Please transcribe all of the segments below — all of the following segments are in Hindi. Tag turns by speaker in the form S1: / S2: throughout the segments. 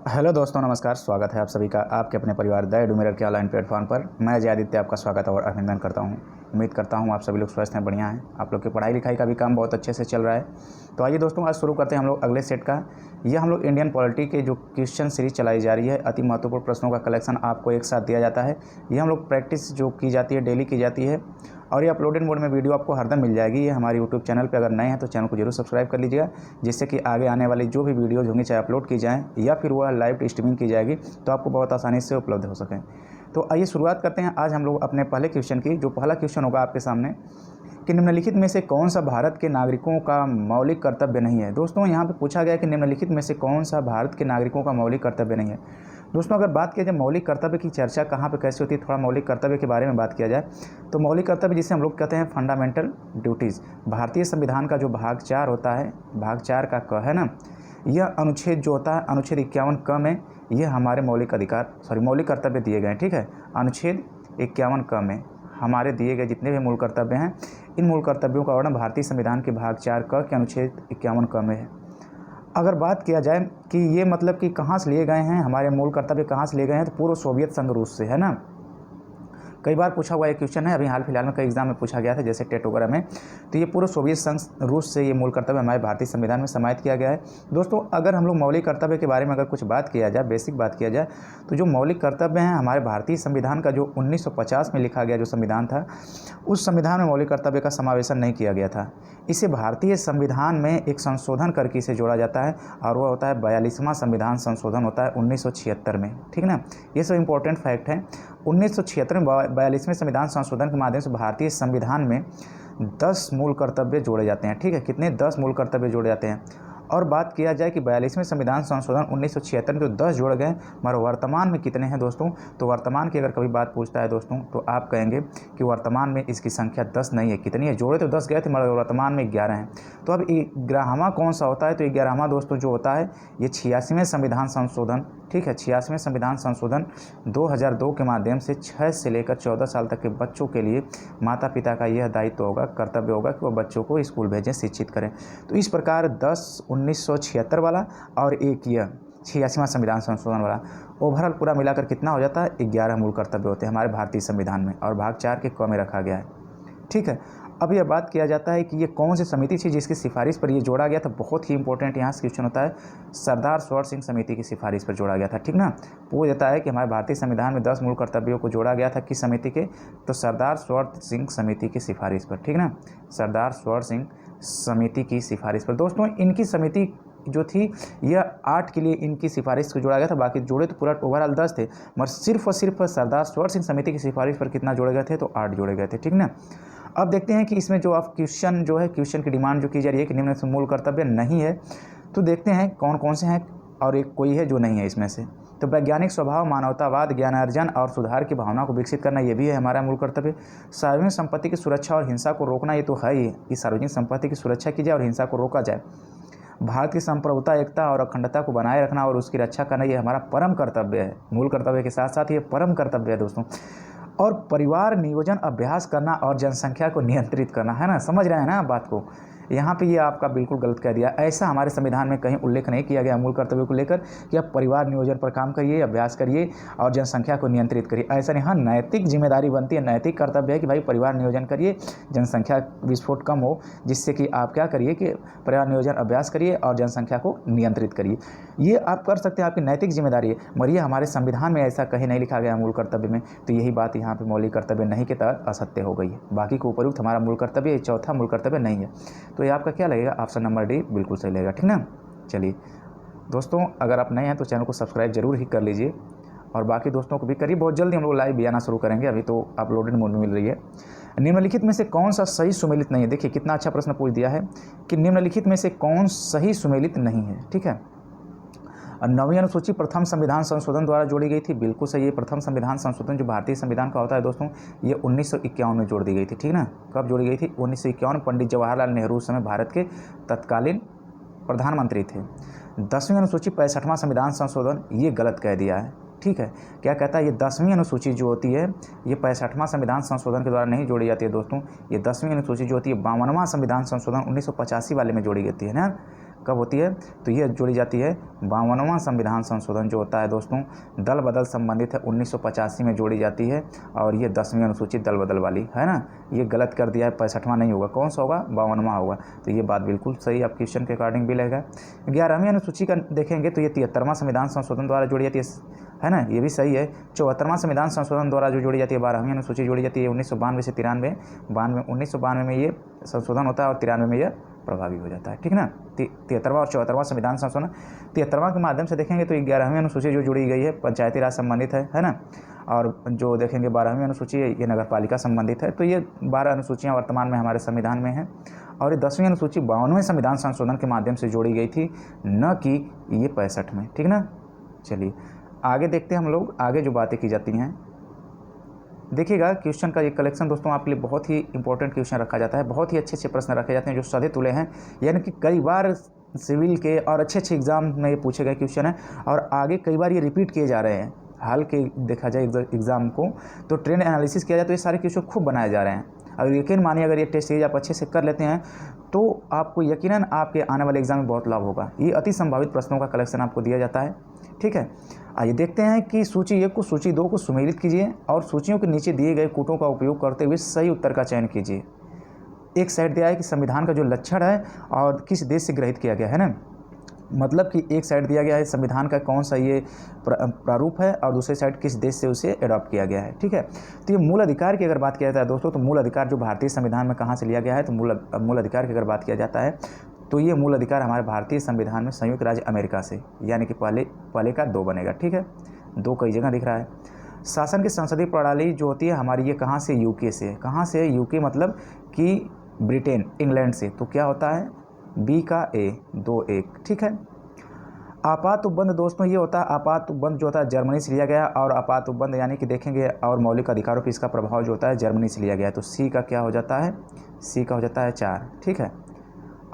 S1: हेलो दोस्तों, नमस्कार। स्वागत है आप सभी का आपके अपने परिवार द एडू मिरर के ऑनलाइन प्लेटफॉर्म पर। मैं अजय आदित्य आपका स्वागत और अभिनंदन करता हूं। उम्मीद करता हूं आप सभी लोग स्वस्थ हैं, बढ़िया हैं। आप लोग की पढ़ाई लिखाई का भी काम बहुत अच्छे से चल रहा है। तो आइए दोस्तों, आज शुरू करते हैं हम लोग अगले सेट का। यह हम लोग इंडियन पॉलिटी के जो क्वेश्चन सीरीज चलाई जा रही है, अति महत्वपूर्ण प्रश्नों का कलेक्शन आपको एक साथ दिया जाता है। ये हम लोग प्रैक्टिस जो की जाती है, डेली की जाती है, और ये अपलोडेड मोड में वीडियो आपको हरदम मिल जाएगी। ये हमारे यूट्यूब चैनल पे अगर नए हैं तो चैनल को जरूर सब्सक्राइब कर लीजिएगा, जिससे कि आगे आने वाली जो भी वीडियोज़ होंगी, चाहे अपलोड की जाएँ या फिर वह लाइव स्ट्रीमिंग की जाएगी, तो आपको बहुत आसानी से उपलब्ध हो सकें। तो आइए शुरुआत करते हैं आज हम लोग अपने पहले क्वेश्चन की। जो पहला क्वेश्चन होगा आपके सामने कि निम्नलिखित में से कौन सा भारत के नागरिकों का मौलिक कर्तव्य नहीं है। दोस्तों, यहाँ पे पूछा गया कि निम्नलिखित में से कौन सा भारत के नागरिकों का मौलिक कर्तव्य नहीं है। दोस्तों, अगर बात किया जाए मौलिक कर्तव्य की चर्चा कहाँ पे कैसे होती है, थोड़ा मौलिक कर्तव्य के बारे में बात किया जाए तो मौलिक कर्तव्य जिसे हम लोग कहते हैं फंडामेंटल ड्यूटीज़, भारतीय संविधान का जो भाग 4 होता है, भाग 4 का क है ना, यह अनुच्छेद जो होता है, अनुच्छेद 51 क में यह हमारे मौलिक कर्तव्य दिए गए हैं। ठीक है, अनुच्छेद 51 क में हमारे दिए गए जितने भी मूल कर्तव्य हैं, इन मूल कर्तव्यों का वर्णन भारतीय संविधान के भाग 4 क के अनुच्छेद 51 क में है। अगर बात किया जाए कि ये मतलब कि कहाँ से लिए गए हैं, हमारे मूल कर्तव्य कहाँ से लिए गए हैं, तो पूर्व सोवियत संघ रूस से, है ना। कई बार पूछा हुआ एक क्वेश्चन है, अभी हाल फिलहाल में कई एग्जाम में पूछा गया था, जैसे टेट वगैरह में। तो ये पूर्व सोवियत संघ रूस से ये मूल कर्तव्य हमारे भारतीय संविधान में समाहित किया गया है। दोस्तों, अगर हम लोग मौलिक कर्तव्य के बारे में अगर कुछ बात किया जाए, बेसिक बात किया जाए, तो जो मौलिक कर्तव्य हैं हमारे भारतीय संविधान का जो 1950 में लिखा गया जो संविधान था, उस संविधान में मौलिक कर्तव्य का समावेशन नहीं किया गया था। इसे भारतीय संविधान में एक संशोधन करके इसे जोड़ा जाता है, और वह होता है 42वां संविधान संशोधन होता है 1976 में। ठीक ना, ये सब इंपॉर्टेंट फैक्ट है। 1976 में 42वें संविधान संशोधन के माध्यम से भारतीय संविधान में 10 मूल कर्तव्य जोड़े जाते हैं। ठीक है, कितने? 10 मूल कर्तव्य जोड़े जाते हैं। और बात किया जाए कि 42वें संविधान संशोधन 1976 में जो 10 जोड़े गए, मगर वर्तमान में कितने हैं दोस्तों? तो वर्तमान की अगर कभी बात पूछता है दोस्तों, तो आप कहेंगे कि वर्तमान में इसकी संख्या 10 नहीं है। कितनी है? जोड़े तो 10 गए थे, मगर वर्तमान में 11 हैं। तो अब 11वां कौन सा होता है? तो 11वां दोस्तों जो होता है, ये 86वें संविधान संशोधन। ठीक है, 86वें संविधान संशोधन 2002 के माध्यम से 6 से लेकर 14 साल तक के बच्चों के लिए माता पिता का यह दायित्व होगा, कर्तव्य होगा कि वह बच्चों को स्कूल भेजें, शिक्षित करें। तो इस प्रकार 10 1976 वाला और एक यह 86वां संविधान संशोधन वाला, ओवरऑल पूरा मिलाकर कितना हो जाता है? 11 मूल कर्तव्य होते हैं हमारे भारतीय संविधान में, और भाग 4 के क में रखा गया है। ठीक है, अब यह बात किया जाता है कि ये कौन सी समिति थी जिसकी सिफारिश पर ये जोड़ा गया था। बहुत ही इंपॉर्टेंट यहाँ से क्वेश्चन होता है, सरदार सवर सिंह समिति की सिफारिश पर जोड़ा गया था। ठीक ना, पूछ देता है कि हमारे भारतीय संविधान में 10 मूल कर्तव्यों को जोड़ा गया था किस समिति के? तो सरदार सवर सिंह समिति की सिफारिश पर। ठीक ना, सरदार सवर सिंह समिति की सिफारिश पर। दोस्तों, इनकी समिति जो थी, यह 8 के लिए इनकी सिफारिश को जोड़ा गया था। बाकी जोड़े तो पूरा ओवरऑल 10 थे, मगर सिर्फ और सिर्फ सरदार सवर सिंह समिति की सिफारिश पर कितना जोड़े गए थे? तो 8 जोड़े गए थे। ठीक ना, अब देखते हैं कि इसमें जो आप क्वेश्चन की डिमांड जो की जा रही है कि निम्न से मूल कर्तव्य नहीं है, तो देखते हैं कौन कौन से हैं, और एक कोई है जो नहीं है इसमें से। तो वैज्ञानिक स्वभाव, मानवतावाद, ज्ञानार्जन और सुधार की भावना को विकसित करना, ये भी है हमारा मूल कर्तव्य। सार्वजनिक संपत्ति की सुरक्षा और हिंसा को रोकना, ये तो है ही कि सार्वजनिक संपत्ति की सुरक्षा की जाए और हिंसा को रोका जाए। भारत की संप्रभुता, एकता और अखंडता को बनाए रखना और उसकी रक्षा करना, ये हमारा परम कर्तव्य है। मूल कर्तव्य के साथ साथ ये परम कर्तव्य है दोस्तों। और परिवार नियोजन अभ्यास करना और जनसंख्या को नियंत्रित करना, है ना। समझ रहे हैं ना आप बात को? यहाँ पे ये आपका बिल्कुल गलत कह दिया। ऐसा हमारे संविधान में कहीं उल्लेख नहीं किया गया मूल कर्तव्य को लेकर कि आप परिवार नियोजन पर काम करिए, अभ्यास करिए और जनसंख्या को नियंत्रित करिए, ऐसा नहीं। हाँ, नैतिक जिम्मेदारी बनती है, नैतिक कर्तव्य है कि भाई परिवार नियोजन करिए, जनसंख्या विस्फोट कम हो, जिससे कि आप क्या करिए कि परिवार नियोजन अभ्यास करिए और जनसंख्या को नियंत्रित करिए। ये आप कर सकते हैं, आपकी नैतिक जिम्मेदारी है, मगर ये हमारे संविधान में ऐसा कहीं नहीं लिखा गया मूल कर्तव्य में। तो यही बात यहाँ पे मौलिक कर्तव्य नहीं के तहत असत्य हो गई है। बाकी को उपयुक्त हमारा मूल कर्तव्य, चौथा मूल कर्तव्य नहीं है। तो ये आपका क्या लगेगा? ऑप्शन नंबर डी बिल्कुल सही लगेगा। ठीक ना, चलिए दोस्तों, अगर आप नए हैं तो चैनल को सब्सक्राइब जरूर ही कर लीजिए, और बाकी दोस्तों को भी करिए। बहुत जल्दी हम लोग लाइव भी आना शुरू करेंगे, अभी तो अपलोडेड मोड में मिल रही है। निम्नलिखित में से कौन सा सही सुमेलित नहीं है? देखिए कितना अच्छा प्रश्न पूछ दिया है कि निम्नलिखित में से कौन सही सुमेलित नहीं है। ठीक है, 9वीं अनुसूची प्रथम संविधान संशोधन द्वारा जोड़ी गई थी, बिल्कुल सही है। प्रथम संविधान संशोधन जो भारतीय संविधान का होता है दोस्तों, ये 1951 में जोड़ दी गई थी। ठीक ना, कब जोड़ी गई थी? 1951। पंडित जवाहरलाल नेहरू उस समय भारत के तत्कालीन प्रधानमंत्री थे। 10वीं अनुसूची 65वां संविधान संशोधन, ये गलत कह दिया है। ठीक है, क्या कहता है? ये 10वीं अनुसूची जो होती है, ये 65वां संविधान संशोधन के द्वारा नहीं जोड़ी जाती है दोस्तों। ये 10वीं अनुसूची जो होती है 52वां संविधान संशोधन 1985 वाले में जोड़ी जाती है ना। कब होती है? तो ये जोड़ी जाती है 52वां संविधान संशोधन जो होता है दोस्तों, दल बदल संबंधित है, 1985 में जोड़ी जाती है। और ये 10वीं अनुसूची दल बदल वाली है ना, ये गलत कर दिया है, 65वां नहीं होगा, कौन सा होगा? 52वां होगा। तो ये बात बिल्कुल सही आप क्वेश्चन के अकॉर्डिंग भी लगेगा। 11वीं अनुसूची का देखेंगे तो ये 73वां संविधान संशोधन द्वारा जोड़ी जाती है ना, ये भी सही है। 74वां संविधान संशोधन द्वारा जो जोड़ी जाती है, 12वीं अनुसूची जोड़ी जाती है 1992 से 93, 1992 में ये संशोधन होता है और 93 में यह प्रभावी हो जाता है, ठीक ना। 73वां और 74वां संविधान संशोधन, 73वां के माध्यम से देखेंगे तो 11वीं अनुसूची जो जुड़ी गई है पंचायती राज संबंधित है ना। और जो देखेंगे 12वीं अनुसूची है ये नगर पालिका संबंधित है। तो ये 12 अनुसूचियाँ वर्तमान में हमारे संविधान में हैं। और ये 10वीं अनुसूची 52वें संविधान संशोधन के माध्यम से जोड़ी गई थी, न कि ये 65 में, ठीक ना। चलिए आगे देखते हैं हम लोग, आगे जो बातें की जाती हैं। देखिएगा क्वेश्चन का ये कलेक्शन दोस्तों आपके लिए बहुत ही इंपॉर्टेंट क्वेश्चन रखा जाता है, बहुत ही अच्छे अच्छे प्रश्न रखे जाते हैं जो सधे तुले हैं, यानी कि कई बार सिविल के और अच्छे अच्छे एग्जाम में ये पूछे गए क्वेश्चन है और आगे कई बार ये रिपीट किए जा रहे हैं। हाल के देखा जाए एग्ज़ाम को तो ट्रेंड एनालिसिस किया जाए तो ये सारे क्वेश्चन खूब बनाए जा रहे हैं। और यकीन मानिए अगर ये टेस्ट सीरीज आप अच्छे से कर लेते हैं तो आपको यकीनन आपके आने वाले एग्जाम में बहुत लाभ होगा। ये अति संभावित प्रश्नों का कलेक्शन आपको दिया जाता है, ठीक है। आइए देखते हैं कि सूची 1 को सूची 2 को सुमेलित कीजिए और सूचियों के नीचे दिए गए कूटों का उपयोग करते हुए सही उत्तर का चयन कीजिए। एक साइड दिया है कि संविधान का जो लक्षण है और किस देश से ग्रहित किया गया है ना, मतलब कि एक साइड दिया गया है संविधान का कौन सा ये प्रारूप है और दूसरी साइड किस देश से उसे अडॉप्ट किया गया है, ठीक है। तो ये मूल अधिकार की अगर बात किया जाता है दोस्तों, तो मूल अधिकार जो भारतीय संविधान में कहाँ से लिया गया है, तो मूल अधिकार की अगर बात किया जाता है तो ये मूल अधिकार हमारे भारतीय संविधान में संयुक्त राज्य अमेरिका से, यानी कि पहले का 2 बनेगा, ठीक है। 2 कई जगह दिख रहा है। शासन की संसदीय प्रणाली जो होती है हमारी, ये कहाँ से? यूके से। कहाँ से? यूके मतलब कि ब्रिटेन, इंग्लैंड से। तो क्या होता है? बी का ए, 2-1, ठीक है। आपात उपबंध दोस्तों ये होता है, आपात उपबंध जो होता है जर्मनी से लिया गया, और आपात उपबंध यानी कि देखेंगे और मौलिक अधिकारों पर इसका प्रभाव जो होता है जर्मनी से लिया गया है। तो सी का क्या हो जाता है? सी का हो जाता है 4, ठीक है।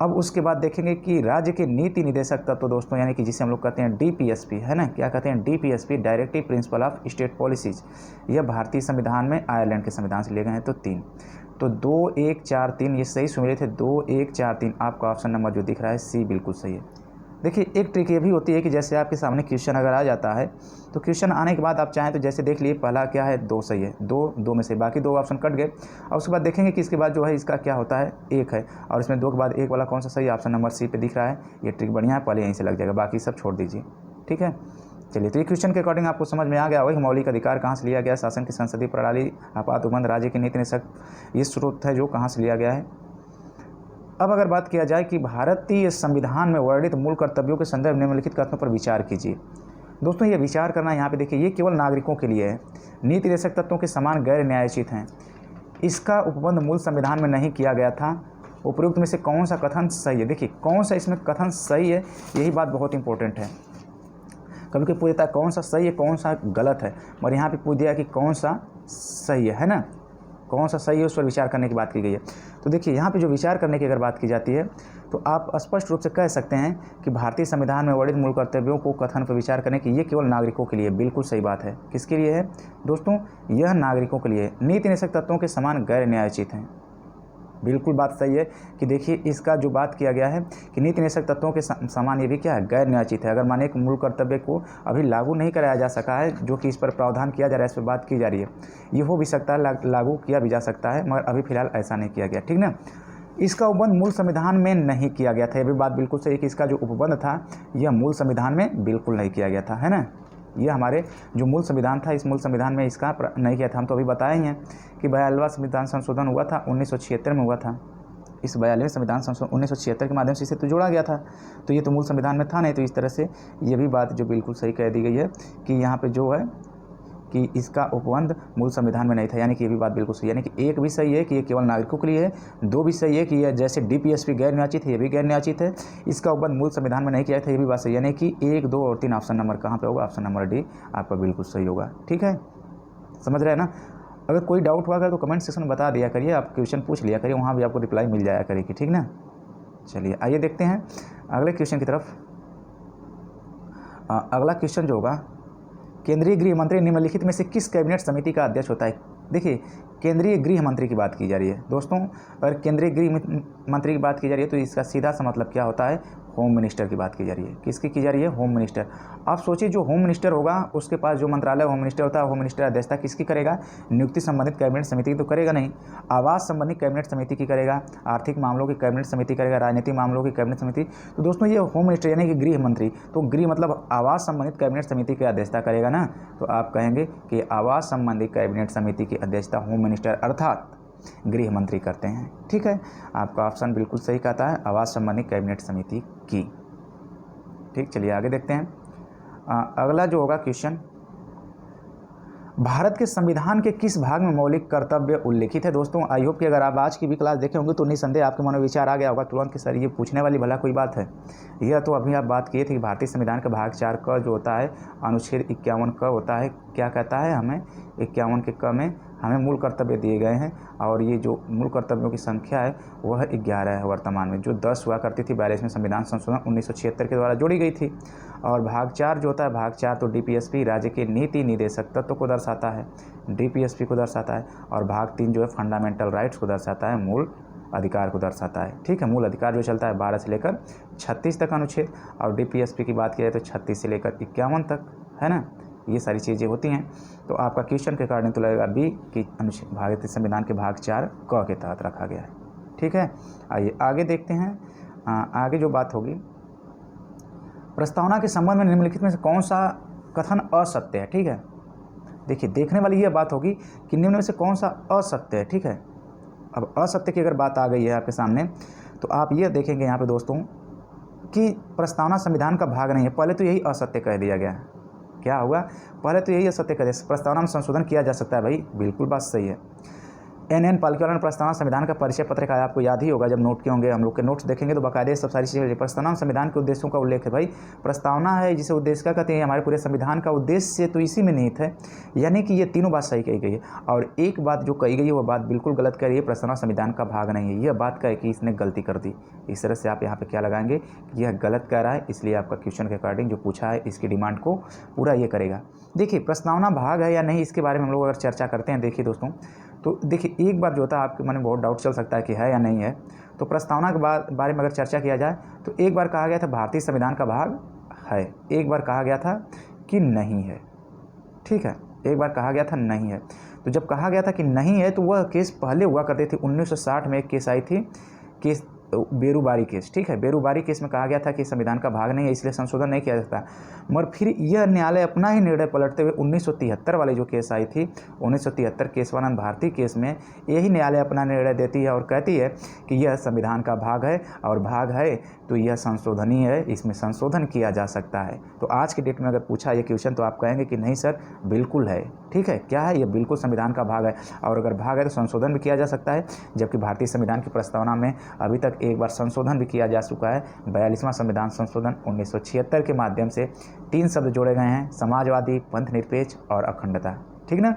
S1: अब उसके बाद देखेंगे कि राज्य के नीति निदेशक तत्व दोस्तों, यानी कि जिसे हम लोग कहते हैं डीपीएसपी, है ना। क्या कहते हैं? DPSP, directive principle of state policies. यह भारतीय संविधान में आयरलैंड के संविधान से लिए गए हैं। तो 3, तो 2, 1, 4, 3 ये सही सुमेलित है। 2, 1, 4, 3 आपका ऑप्शन नंबर जो दिख रहा है सी बिल्कुल सही है। देखिए एक ट्रिक ये भी होती है कि जैसे आपके सामने क्वेश्चन अगर आ जाता है तो क्वेश्चन आने के बाद आप चाहें तो जैसे देख लिए पहला क्या है? 2 सही है, 2 में से बाकी 2 ऑप्शन कट गए और उसके बाद देखेंगे कि इसके बाद जो है इसका क्या होता है? 1 है और इसमें 2 के बाद 1 वाला कौन सा सही? ऑप्शन नंबर सी पे दिख रहा है। ये ट्रिक बढ़िया है, पहले यहीं से लग जाएगा, बाकी सब छोड़ दीजिए, ठीक है। चलिए तो ये क्वेश्चन के अकॉर्डिंग आपको समझ में आ गया वही मौलिक अधिकार कहाँ से लिया गया, शासन की संसदीय प्रणाली, आपात उपबंध, राज्य की नीति निदेशक, ये स्रोत है जो कहाँ से लिया गया है। अब अगर बात किया जाए कि भारतीय संविधान में वर्णित मूल कर्तव्यों के संदर्भ निम्नलिखित कथनों पर विचार कीजिए। दोस्तों ये विचार करना यहाँ पे देखिए, ये केवल नागरिकों के लिए है। नीति निदेशक तत्वों के समान गैर न्यायोचित हैं। इसका उपबंध मूल संविधान में नहीं किया गया था। उपयुक्त में से कौन सा कथन सही है? देखिए कौन सा इसमें कथन सही है, यही बात बहुत इंपॉर्टेंट है। कभी कभी पूछ देता है कौन सा सही है कौन सा गलत है, और यहाँ पे पूछ दिया कि कौन सा सही है ना, कौन सा सही है उस पर विचार करने की बात की गई है। तो देखिए यहाँ पे जो विचार करने की अगर बात की जाती है तो आप स्पष्ट रूप से कह सकते हैं कि भारतीय संविधान में वर्णित मूल कर्तव्यों को कथन पर विचार करने की ये केवल नागरिकों के लिए, बिल्कुल सही बात है। किसके लिए है दोस्तों? यह नागरिकों के लिए। नीति निदेशक तत्वों के समान गैर न्यायोचित हैं, बिल्कुल बात सही है कि देखिए इसका जो बात किया गया है कि नीति निदेशक तत्वों के समान ये भी क्या है? गैर न्यायोचित है। अगर माने एक मूल कर्तव्य को अभी लागू नहीं कराया जा सका है, जो कि इस पर प्रावधान किया जा रहा है, इस पर बात की जा रही है, ये हो भी सकता है, लागू किया भी जा सकता है, मगर अभी फिलहाल ऐसा नहीं किया गया, ठीक ना। इसका उपबंध मूल संविधान में नहीं किया गया था, ये भी बात बिल्कुल सही है कि इसका जो उपबंध था यह मूल संविधान में बिल्कुल नहीं किया गया था, है ना। ये हमारे जो मूल संविधान था, इस मूल संविधान में इसका नहीं किया था। हम तो अभी बताए ही हैं कि 42वां संविधान संशोधन हुआ था 1976 में हुआ था। इस 42वें संविधान संशोधन 1976 के माध्यम से इसे तो जोड़ा गया था, तो ये तो मूल संविधान में था नहीं। तो इस तरह से ये भी बात जो बिल्कुल सही कह दी गई है कि यहाँ पे जो है कि इसका उपबंध मूल संविधान में नहीं था, यानी कि ये भी बात बिल्कुल सही है। यानी कि 1 भी सही है कि ये केवल नागरिकों के लिए है, 2 भी सही है कि ये जैसे डीपीएसपी गैर न्यायोचित है, ये भी गैर न्यायोचित है, इसका उपबंध मूल संविधान में नहीं किया था, ये भी बात सही है। यानी कि 1, 2 और 3 ऑप्शन नंबर कहाँ पे होगा? ऑप्शन नंबर डी आपका बिल्कुल सही होगा, ठीक है। समझ रहे हैं ना। अगर कोई डाउट हुआ तो कमेंट सेक्शन में बता दिया करिए, आप क्वेश्चन पूछ लिया करिए, वहाँ भी आपको रिप्लाई मिल जाया करेगी, ठीक ना। चलिए आइए देखते हैं अगले क्वेश्चन की तरफ। अगला क्वेश्चन जो होगा, केंद्रीय गृह मंत्री निम्नलिखित में से किस कैबिनेट समिति का अध्यक्ष होता है? देखिए केंद्रीय गृह मंत्री की बात की जा रही है दोस्तों। अगर केंद्रीय गृह मंत्री की बात की जा रही है तो इसका सीधा सा मतलब क्या होता है? होम मिनिस्टर की बात की जा रही है। किसकी की जा रही है? Home minister. आप सोचिए जो होम मिनिस्टर होगा उसके पास जो मंत्रालय होम मिनिस्टर होता है, होम मिनिस्टर अध्यक्षता किसकी करेगा? नियुक्ति संबंधित कैबिनेट समिति की तो करेगा नहीं, आवास संबंधी कैबिनेट समिति की करेगा, आर्थिक मामलों की कैबिनेट समिति करेगा, राजनीतिक मामलों की कैबिनेट समिति। तो दोस्तों ये होम मिनिस्टर यानी कि गृह मंत्री, तो गृह मतलब आवास संबंधित कैबिनेट समिति की अध्यक्षता करेगा ना, तो आप कहेंगे कि आवास संबंधी कैबिनेट समिति की अध्यक्षता होम मिनिस्टर अर्थात गृह मंत्री करते हैं। ठीक है, आपका ऑप्शन बिल्कुल सही कहता है, आवास संबंधी कैबिनेट समिति की। ठीक, चलिए आगे देखते हैं। अगला जो होगा क्वेश्चन, भारत के संविधान के किस भाग में मौलिक कर्तव्य उल्लेखित है? दोस्तों आई होप कि अगर आप आज की भी क्लास देखे होंगे तो निसंदेह आपके मन में विचार आ गया होगा तुरंत कि सर ये पूछने वाली भला कोई बात है। यह तो अभी आप बात किए थे कि भारतीय संविधान का भाग 4 क जो होता है अनुच्छेद 51 क होता है, क्या कहता है हमें 51 के क में हमें मूल कर्तव्य दिए गए हैं, और ये जो मूल कर्तव्यों की संख्या है वह 11 है वर्तमान में, जो 10 हुआ करती थी 42वें संविधान संशोधन 1976 के द्वारा जोड़ी गई थी। और भाग 4 जो होता है, भाग 4 तो डीपीएसपी राज्य के नीति निदेशक तत्व को दर्शाता है, डीपीएसपी को दर्शाता है, और भाग 3 जो है फंडामेंटल राइट्स को दर्शाता है, मूल अधिकार को दर्शाता है। ठीक है, मूल अधिकार जो चलता है 12 से लेकर 36 तक अनुच्छेद, और डीपीएसपी की बात की जाए तो 36 से लेकर 51 तक, है ना, ये सारी चीज़ें होती हैं। तो आपका क्वेश्चन के अकॉर्डिंग तो लगेगा बी कि अनुच्छेद भारतीय संविधान के भाग 4 क के तहत रखा गया है। ठीक है, आइए आगे देखते हैं। आगे जो बात होगी, प्रस्तावना के संबंध में निम्नलिखित में से कौन सा कथन असत्य है? ठीक है, देखिए देखने वाली यह बात होगी कि निम्न में से कौन सा असत्य है। ठीक है, अब असत्य की अगर बात आ गई है आपके सामने तो आप ये देखेंगे यहाँ पे दोस्तों कि प्रस्तावना संविधान का भाग नहीं है। पहले तो यही असत्य कह दिया गया है। क्या हुआ? पहले तो यही असत्य कह दिया, प्रस्तावना में संशोधन किया जा सकता है। भाई बिल्कुल बात सही है। एन पालिका प्रस्तावना संविधान का परिचय पत्रिका है, आपको याद ही होगा, जब नोट किए होंगे हम लोग के नोट्स देखेंगे तो बाकायदे सब सारी चीज़ें। प्रस्तावना संविधान के उद्देश्यों का उल्लेख है। भाई प्रस्तावना है जिसे उद्देश्य का कहते हैं, हमारे पूरे संविधान का उद्देश्य तो इसी में निहित है, यानी कि ये तीनों बात सही कही गई है। और एक बात जो कही गई है वह बात बिल्कुल गलत कह रही है, प्रस्तावना संविधान का भाग नहीं है। यह बात कहे कि इसने गलती कर दी, इस तरह से आप यहाँ पर क्या लगाएंगे कि यह गलत कह रहा है, इसलिए आपका क्वेश्चन के अकॉर्डिंग जो पूछा है इसकी डिमांड को पूरा ये करेगा। देखिए प्रस्तावना भाग है या नहीं इसके बारे में हम लोग अगर चर्चा करते हैं, देखिए दोस्तों, तो देखिए एक बार जो होता है आपके मन में बहुत डाउट चल सकता है कि है या नहीं है। तो प्रस्तावना के बारे में अगर चर्चा किया जाए तो एक बार कहा गया था भारतीय संविधान का भाग है, एक बार कहा गया था कि नहीं है। ठीक है, एक बार कहा गया था नहीं है। तो जब कहा गया था कि नहीं है तो वह केस पहले हुआ करते थे। 1960 में एक केस आई थी, केस बेरूबारी केस। ठीक है, बेरूबारी केस में कहा गया था कि संविधान का भाग नहीं है इसलिए संशोधन नहीं किया जाता। मगर फिर यह न्यायालय अपना ही निर्णय पलटते हुए 1973 वाली जो केस आई थी, 1973 केशवानंद भारती केस में यही न्यायालय अपना निर्णय देती है और कहती है कि यह संविधान का भाग है, और भाग है तो यह संशोधनीय है, इसमें संशोधन किया जा सकता है। तो आज की डेट में अगर पूछा ये क्वेश्चन तो आप कहेंगे कि नहीं सर बिल्कुल है। ठीक है, क्या है? ये बिल्कुल संविधान का भाग है, और अगर भाग है तो संशोधन भी किया जा सकता है। जबकि भारतीय संविधान की प्रस्तावना में अभी तक एक बार संशोधन भी किया जा चुका है। 42वां संविधान संशोधन 1976 के माध्यम से 3 शब्द जोड़े गए हैं, समाजवादी, पंथ निरपेक्ष और अखंडता। ठीक ना,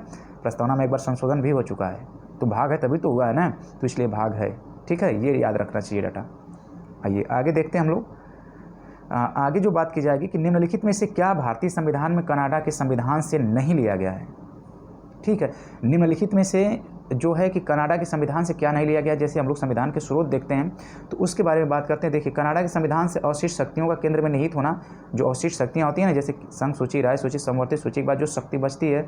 S1: प्रस्तावना में एक बार संशोधन भी हो चुका है। तो भाग है तभी तो हुआ है ना, तो इसलिए भाग है। ठीक है, ये याद रखना चाहिए डाटा। आइए आगे देखते हैं हम लोग। आगे जो बात की जाएगी कि निम्नलिखित में से क्या भारतीय संविधान में कनाडा के संविधान से नहीं लिया गया है? ठीक है, निम्नलिखित में से जो है कि कनाडा के संविधान से क्या नहीं लिया गया। जैसे हम लोग संविधान के स्रोत देखते हैं तो उसके बारे में बात करते हैं। देखिए कनाडा के संविधान से अवशिष्ट शक्तियों का केंद्र में निहित होना, जो अवशिष्ट शक्तियाँ होती हैं ना, जैसे संघ सूची, राय सूची, समवर्ती सूची के बाद जो शक्ति बचती है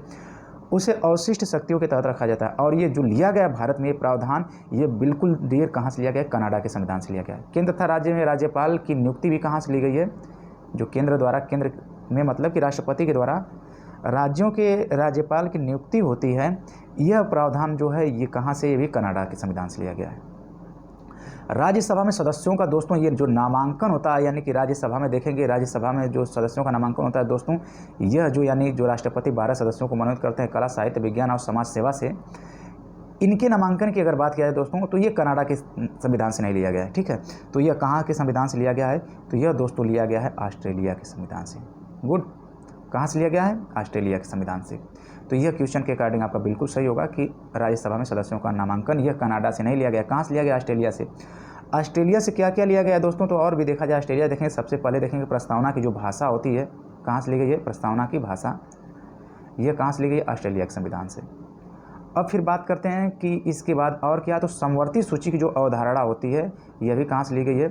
S1: उसे अवशिष्ट शक्तियों के तहत रखा जाता है। और ये जो लिया गया भारत में ये प्रावधान, ये बिल्कुल डियर कहाँ से लिया गया? कनाडा के संविधान से लिया गया है। केंद्र तथा राज्य में राज्यपाल की नियुक्ति भी कहाँ से ली गई है? जो केंद्र द्वारा, केंद्र में मतलब कि राष्ट्रपति के द्वारा राज्यों के राज्यपाल की नियुक्ति होती है, यह प्रावधान जो है ये कहाँ से? ये भी कनाडा के संविधान से लिया गया है। राज्यसभा में सदस्यों का दोस्तों ये जो नामांकन होता है, यानी कि राज्यसभा में देखेंगे, राज्यसभा में जो सदस्यों का नामांकन होता है दोस्तों, यह जो यानी जो राष्ट्रपति 12 सदस्यों को मनोनीत करते हैं कला, साहित्य, विज्ञान और समाज सेवा से, इनके नामांकन की अगर बात किया जाए दोस्तों तो ये कनाडा के संविधान से नहीं लिया गया है। ठीक है, तो यह कहाँ के संविधान से लिया गया है? तो यह दोस्तों लिया गया है ऑस्ट्रेलिया के संविधान से। गुड, कहाँ से लिया गया है? ऑस्ट्रेलिया के संविधान से। तो यह क्वेश्चन के अकॉर्डिंग आपका बिल्कुल सही होगा कि राज्यसभा में सदस्यों का नामांकन यह कनाडा से नहीं लिया गया। कहाँ से लिया गया? ऑस्ट्रेलिया से। ऑस्ट्रेलिया से क्या क्या लिया गया दोस्तों? तो और भी देखा जाए, ऑस्ट्रेलिया देखेंगे, सबसे पहले देखेंगे प्रस्तावना की जो भाषा होती है कहाँ से ली गई है? प्रस्तावना की भाषा यह कहाँ से ली गई? ऑस्ट्रेलिया के संविधान से। अब फिर बात करते हैं कि इसके बाद और क्या, तो समवर्ती सूची की जो अवधारणा होती है यह भी कहाँ से ली गई है?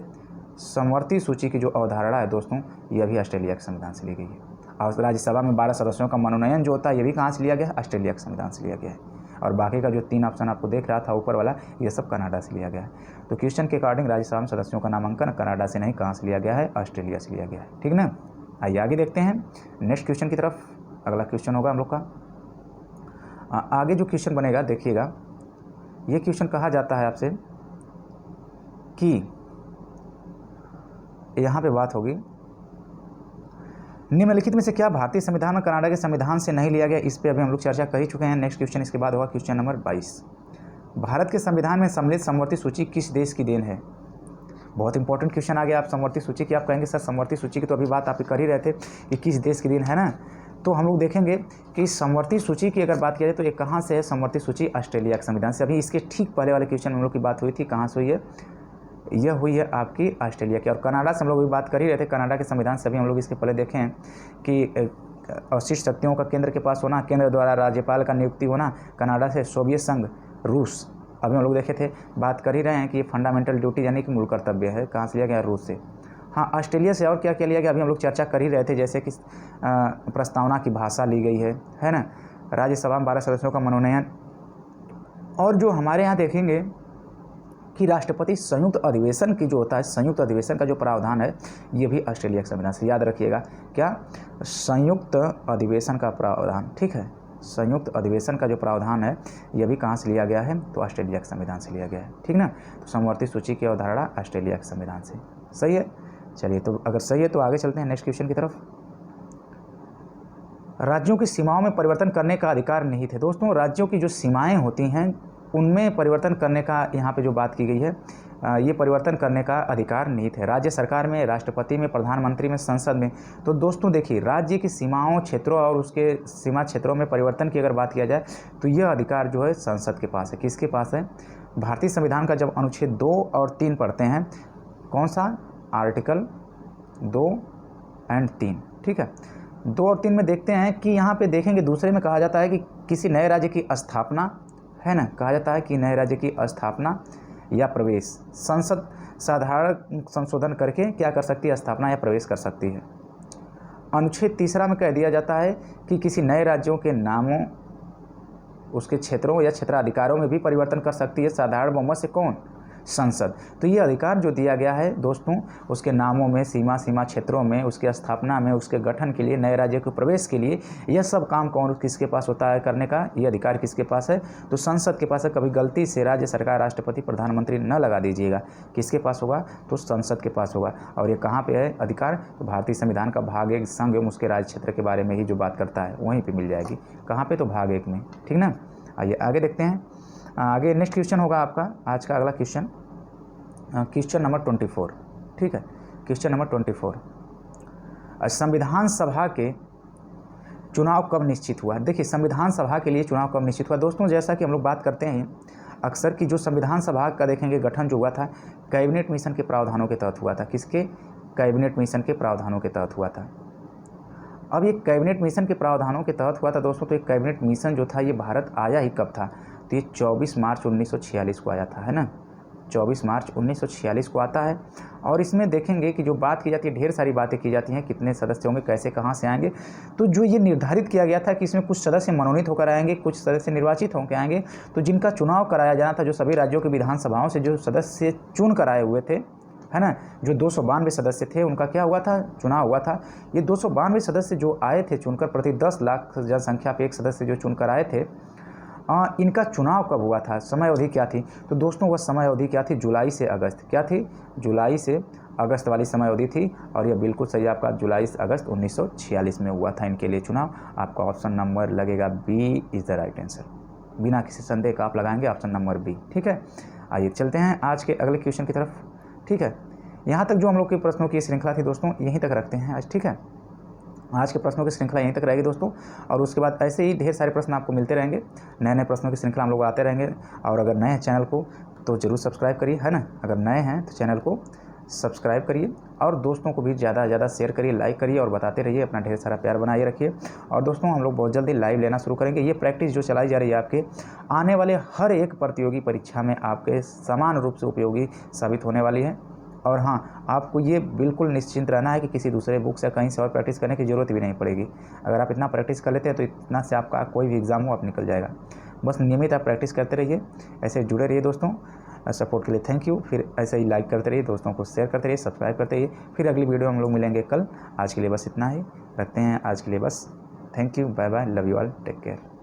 S1: समवर्ती सूची की जो अवधारणा है दोस्तों, यह भी ऑस्ट्रेलिया के संविधान से ली गई है। और राज्यसभा में 12 सदस्यों का मनोनयन जो होता है, ये भी कहाँ से लिया गया है? ऑस्ट्रेलिया के संविधान से लिया गया है। और बाकी का जो 3 ऑप्शन आपको देख रहा था ऊपर वाला, ये सब कनाडा से लिया गया है। तो क्वेश्चन के अकॉर्डिंग राज्यसभा में सदस्यों का नामांकन कनाडा से नहीं, कहाँ से लिया गया है? ऑस्ट्रेलिया से लिया गया है। ठीक ना। आइए आगे देखते हैं नेक्स्ट क्वेश्चन की तरफ। अगला क्वेश्चन होगा हम लोग का। आगे जो क्वेश्चन बनेगा देखिएगा, ये क्वेश्चन कहा जाता है आपसे कि यहाँ पे बात होगी, निम्नलिखित में से क्या भारतीय संविधान और कनाडा के संविधान से नहीं लिया गया? इस पे अभी हम लोग चर्चा कर ही चुके हैं। नेक्स्ट क्वेश्चन इसके बाद होगा क्वेश्चन नंबर 22। भारत के संविधान में सम्मिलित समवर्ती सूची किस देश की देन है? बहुत इंपॉर्टेंट क्वेश्चन आ गया। आप समवर्ती सूची की आप कहेंगे सर समवर्ती सूची की तो अभी बात आप कर ही रहे थे कि किस देश की देन है ना। तो हम लोग देखेंगे कि समवर्ती सूची की अगर बात किया जाए तो ये कहाँ से है? समवर्ती सूची ऑस्ट्रेलिया के संविधान से। अभी इसके ठीक पहले वाले क्वेश्चन में हम लोग की बात हुई थी, कहाँ से हुई है? यह हुई है आपकी ऑस्ट्रेलिया की। और कनाडा से हम लोग भी बात कर ही रहे थे। कनाडा के संविधान से अभी हम लोग इसके पहले देखें हैं कि अवशिष्ट शक्तियों का केंद्र के पास होना, केंद्र द्वारा राज्यपाल का नियुक्ति होना, कनाडा से सोवियत संघ, रूस, अभी हम लोग देखे थे, बात कर ही रहे हैं कि ये फंडामेंटल ड्यूटी यानी कि मूल कर्तव्य है, कहाँ से लिया गया? रूस से। हाँ, ऑस्ट्रेलिया से और क्या क्या लिया गया अभी हम लोग चर्चा कर ही रहे थे, जैसे कि प्रस्तावना की भाषा ली गई है ना। राज्यसभा में 12 सदस्यों का मनोनयन, और जो हमारे यहाँ देखेंगे कि राष्ट्रपति संयुक्त अधिवेशन की जो होता है, संयुक्त अधिवेशन का जो प्रावधान है, ये भी ऑस्ट्रेलिया के संविधान से। याद रखिएगा क्या? संयुक्त अधिवेशन का प्रावधान। ठीक है, संयुक्त अधिवेशन का जो प्रावधान है, ये भी कहाँ से लिया गया है? तो ऑस्ट्रेलिया के संविधान से लिया गया है। ठीक ना। तो समवर्ती सूची की अवधारणा ऑस्ट्रेलिया के संविधान से। सही है। चलिए, तो अगर सही है तो आगे चलते हैं नेक्स्ट क्वेश्चन की तरफ। राज्यों की सीमाओं में परिवर्तन करने का अधिकार निहित है। दोस्तों, राज्यों की जो सीमाएं होती हैं उनमें परिवर्तन करने का यहाँ पे जो बात की गई है, ये परिवर्तन करने का अधिकार निहित है राज्य सरकार में, राष्ट्रपति में, प्रधानमंत्री में, संसद में। तो दोस्तों देखिए, राज्य की सीमाओं, क्षेत्रों और उसके सीमा क्षेत्रों में परिवर्तन की अगर बात किया जाए तो यह अधिकार जो है संसद के पास है। किसके पास है? भारतीय संविधान का जब अनुच्छेद 2 और 3 पढ़ते हैं, कौन सा? आर्टिकल 2 और 3। ठीक है, 2 और 3 में देखते हैं कि यहाँ पे देखेंगे दूसरे में कहा जाता है कि किसी नए राज्य की स्थापना, है ना, कहा जाता है कि नए राज्य की स्थापना या प्रवेश संसद साधारण संशोधन करके क्या कर सकती है? स्थापना या प्रवेश कर सकती है। अनुच्छेद 3 में कह दिया जाता है कि किसी नए राज्यों के नामों, उसके क्षेत्रों या क्षेत्राधिकारों में भी परिवर्तन कर सकती है साधारण बहुमत से। कौन? संसद। तो ये अधिकार जो दिया गया है दोस्तों, उसके नामों में, सीमा क्षेत्रों में, उसके स्थापना में, उसके गठन के लिए, नए राज्य के प्रवेश के लिए, यह सब काम कौन किसके पास होता है करने का? ये अधिकार किसके पास है? तो संसद के पास है। कभी गलती से राज्य सरकार, राष्ट्रपति, प्रधानमंत्री न लगा दीजिएगा। किसके पास होगा? तो संसद के पास होगा। और ये कहाँ पे है अधिकार? तो भारतीय संविधान का भाग 1 संघ एवं उसके राज्य क्षेत्र के बारे में ही जो बात करता है वहीं पर मिल जाएगी। कहाँ पर? तो भाग 1 में। ठीक ना। आइए आगे देखते हैं। आगे नेक्स्ट क्वेश्चन होगा आपका आज का अगला क्वेश्चन, क्वेश्चन नंबर 24। ठीक है, क्वेश्चन नंबर 24, संविधान सभा के चुनाव कब निश्चित हुआ? देखिए, संविधान सभा के लिए चुनाव कब निश्चित हुआ? दोस्तों, जैसा कि हम लोग बात करते हैं अक्सर कि जो संविधान सभा का देखेंगे गठन जो हुआ था, कैबिनेट मिशन के प्रावधानों के तहत हुआ था। किसके? कैबिनेट मिशन के प्रावधानों के तहत हुआ था। अब ये कैबिनेट मिशन के प्रावधानों के तहत हुआ था दोस्तों। तो एक कैबिनेट मिशन जो था ये भारत आया ही कब था? तो ये 24 मार्च 1946 को आया था, है ना। 24 मार्च 1946 को आता है। और इसमें देखेंगे कि जो बात की जाती है, ढेर सारी बातें की जाती हैं, कितने सदस्य होंगे, कैसे, कहाँ से आएंगे। तो जो ये निर्धारित किया गया था कि इसमें कुछ सदस्य मनोनीत होकर आएंगे, कुछ सदस्य निर्वाचित होकर आएंगे। तो जिनका चुनाव कराया जाना था, जो सभी राज्यों की विधानसभाओं से जो सदस्य चुन कर आए हुए थे, है ना, जो 292 सदस्य थे, उनका क्या हुआ था? चुनाव हुआ था। ये 292 सदस्य जो आए थे चुनकर, प्रति 10 लाख जनसंख्या पे एक सदस्य जो चुनकर आए थे, इनका चुनाव कब हुआ था? समय अवधि क्या थी? तो दोस्तों वह समय अवधि क्या थी? जुलाई से अगस्त। क्या थी? जुलाई से अगस्त वाली समय अवधि थी। और यह बिल्कुल सही आपका जुलाई से अगस्त 1946 में हुआ था इनके लिए चुनाव। आपका ऑप्शन नंबर लगेगा B is the right answer. बिना किसी संदेह का आप लगाएंगे ऑप्शन नंबर बी। ठीक है, आइए चलते हैं आज के अगले क्वेश्चन की तरफ। ठीक है, यहाँ तक जो हम लोग के प्रश्नों की श्रृंखला थी दोस्तों, यहीं तक रखते हैं आज। ठीक है, आज के प्रश्नों की श्रृंखला यहीं तक रहेगी दोस्तों। और उसके बाद ऐसे ही ढेर सारे प्रश्न आपको मिलते रहेंगे, नए नए प्रश्नों की श्रृंखला हम लोग आते रहेंगे। और अगर नए हैं चैनल को तो ज़रूर सब्सक्राइब करिए, है ना। अगर नए हैं तो चैनल को सब्सक्राइब करिए और दोस्तों को भी ज़्यादा से ज़्यादा शेयर करिए, लाइक करिए और बताते रहिए। अपना ढेर सारा प्यार बनाए रखिए। और दोस्तों, हम लोग बहुत जल्दी लाइव लेना शुरू करेंगे। ये प्रैक्टिस जो चलाई जा रही है आपके आने वाले हर एक प्रतियोगी परीक्षा में आपके समान रूप से उपयोगी साबित होने वाली है। और हाँ, आपको ये बिल्कुल निश्चिंत रहना है कि किसी दूसरे बुक से कहीं से और प्रैक्टिस करने की ज़रूरत भी नहीं पड़ेगी। अगर आप इतना प्रैक्टिस कर लेते हैं तो इतना से आपका कोई भी एग्ज़ाम हो आप निकल जाएगा। बस नियमित आप प्रैक्टिस करते रहिए, ऐसे जुड़े रहिए दोस्तों। सपोर्ट के लिए थैंक यू। फिर ऐसे ही लाइक करते रहिए, दोस्तों को शेयर करते रहिए, सब्सक्राइब करते रहिए। फिर अगली वीडियो हम लोग मिलेंगे कल। आज के लिए बस इतना ही रखते हैं, आज के लिए बस। Thank you, bye bye, love you all, take care.